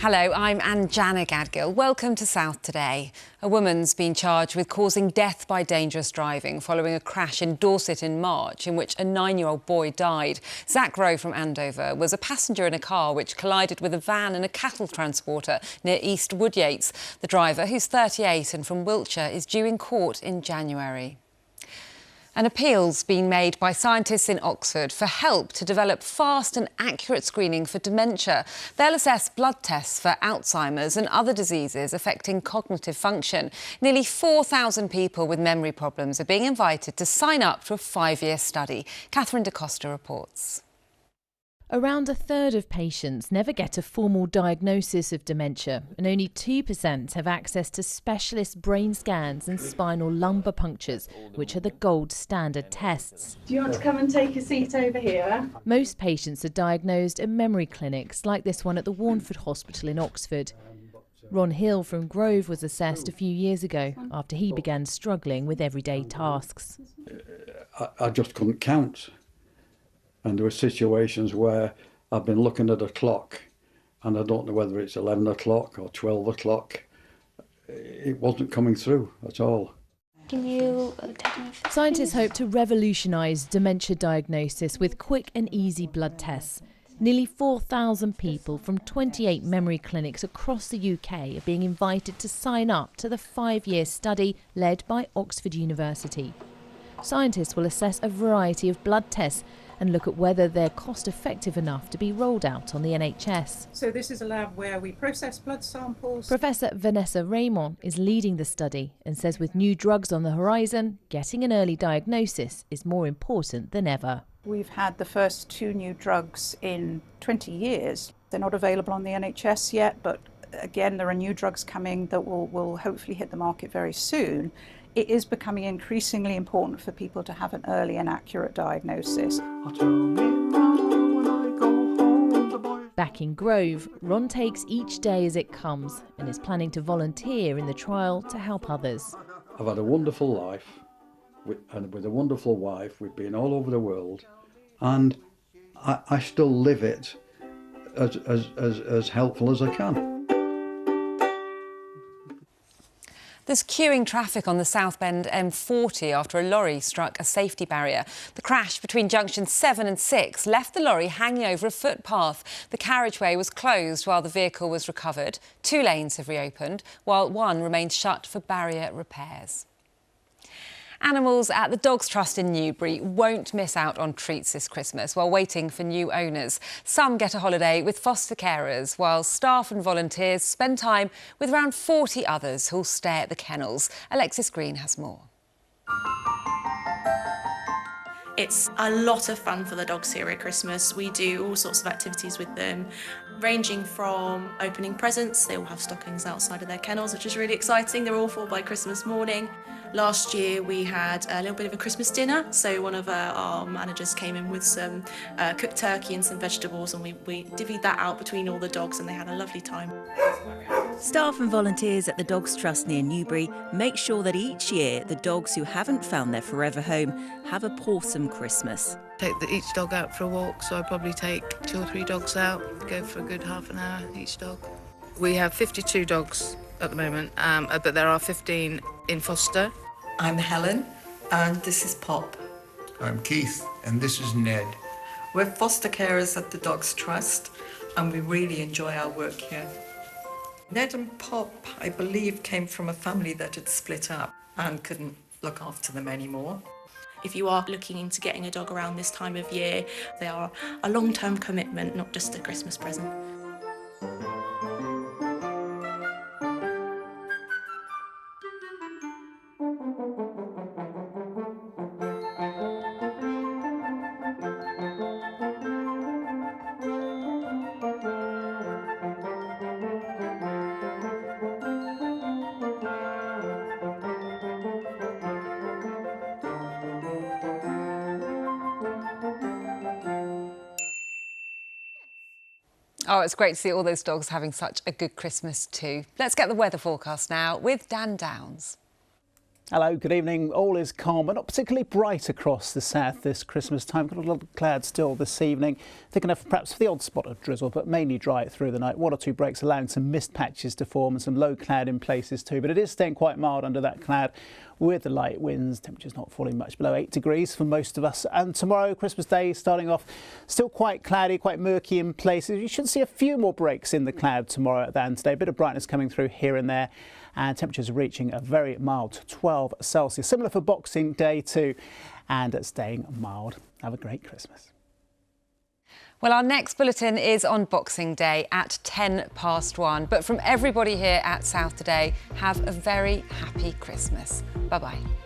Hello, I'm Anjana Gadgil. Welcome to South Today. A woman's been charged with causing death by dangerous driving following a crash in Dorset in March in which a 9-year-old boy died. Zach Rowe from Andover was a passenger in a car which collided with a van and a cattle transporter near East Woodyates. The driver, who's 38 and from Wiltshire, is due in court in January. An appeal's been made by scientists in Oxford for help to develop fast and accurate screening for dementia. They'll assess blood tests for Alzheimer's and other diseases affecting cognitive function. Nearly 4,000 people with memory problems are being invited to sign up for a 5-year study. Catherine Da Costa reports. Around a third of patients never get a formal diagnosis of dementia, and only 2% have access to specialist brain scans and spinal lumbar punctures, which are the gold standard tests. Do you want to come and take a seat over here? Most patients are diagnosed at memory clinics like this one at the Warneford Hospital in Oxford. Ron Hill from Grove was assessed a few years ago after he began struggling with everyday tasks. I just couldn't count. And there were situations where I've been looking at a clock and I don't know whether it's 11 o'clock or 12 o'clock. It wasn't coming through at all. Can you take me? Scientists hope to revolutionise dementia diagnosis with quick and easy blood tests. Nearly 4,000 people from 28 memory clinics across the UK are being invited to sign up to the 5-year study led by Oxford University. Scientists will assess a variety of blood tests and look at whether they're cost-effective enough to be rolled out on the NHS. So this is a lab where we process blood samples. Professor Vanessa Raymond is leading the study and says with new drugs on the horizon, getting an early diagnosis is more important than ever. We've had the first 2 new drugs in 20 years. They're not available on the NHS yet, but again, there are new drugs coming that will hopefully hit the market very soon. It is becoming increasingly important for people to have an early and accurate diagnosis. Back in Grove, Ron takes each day as it comes and is planning to volunteer in the trial to help others. I've had a wonderful life with a wonderful wife. We've been all over the world and I still live it as helpful as I can. There's queuing traffic on the South Bend M40 after a lorry struck a safety barrier. The crash between junctions 7 and 6 left the lorry hanging over a footpath. The carriageway was closed while the vehicle was recovered. 2 lanes have reopened, while 1 remains shut for barrier repairs. Animals at the Dogs Trust in Newbury won't miss out on treats this Christmas while waiting for new owners. Some get a holiday with foster carers, while staff and volunteers spend time with around 40 others who'll stay at the kennels. Alexis Green has more. It's a lot of fun for the dogs here at Christmas. We do all sorts of activities with them, ranging from opening presents. They all have stockings outside of their kennels, which is really exciting. They're all full by Christmas morning. Last year we had a little bit of a Christmas dinner, so one of our managers came in with some cooked turkey and some vegetables, and we divvied that out between all the dogs and they had a lovely time. Staff and volunteers at the Dogs Trust near Newbury make sure that each year the dogs who haven't found their forever home have a awesome Christmas. Take each dog out for a walk, so I probably take 2 or 3 dogs out, go for a good half an hour each dog. We have 52 dogs at the moment, but there are 15 in foster. I'm Helen, and this is Pop. I'm Keith, and this is Ned. We're foster carers at the Dogs Trust, and we really enjoy our work here. Ned and Pop, I believe, came from a family that had split up and couldn't look after them anymore. If you are looking into getting a dog around this time of year, they are a long-term commitment, not just a Christmas present. Oh, it's great to see all those dogs having such a good Christmas too. Let's get the weather forecast now with Dan Downs. Hello, good evening. All is calm, but not particularly bright across the south this Christmas time. Got a lot of clouds still this evening. Thick enough perhaps for the odd spot of drizzle, but mainly dry through the night. 1 or 2 breaks allowing some mist patches to form and some low cloud in places too. But it is staying quite mild under that cloud with the light winds. Temperatures not falling much below 8 degrees for most of us. And tomorrow, Christmas Day, starting off still quite cloudy, quite murky in places. You should see a few more breaks in the cloud tomorrow than today. A bit of brightness coming through here and there. And temperatures reaching a very mild 12 Celsius. Similar for Boxing Day too, and staying mild. Have a great Christmas. Well, our next bulletin is on Boxing Day at 1:10 But from everybody here at South Today, have a very happy Christmas. Bye-bye.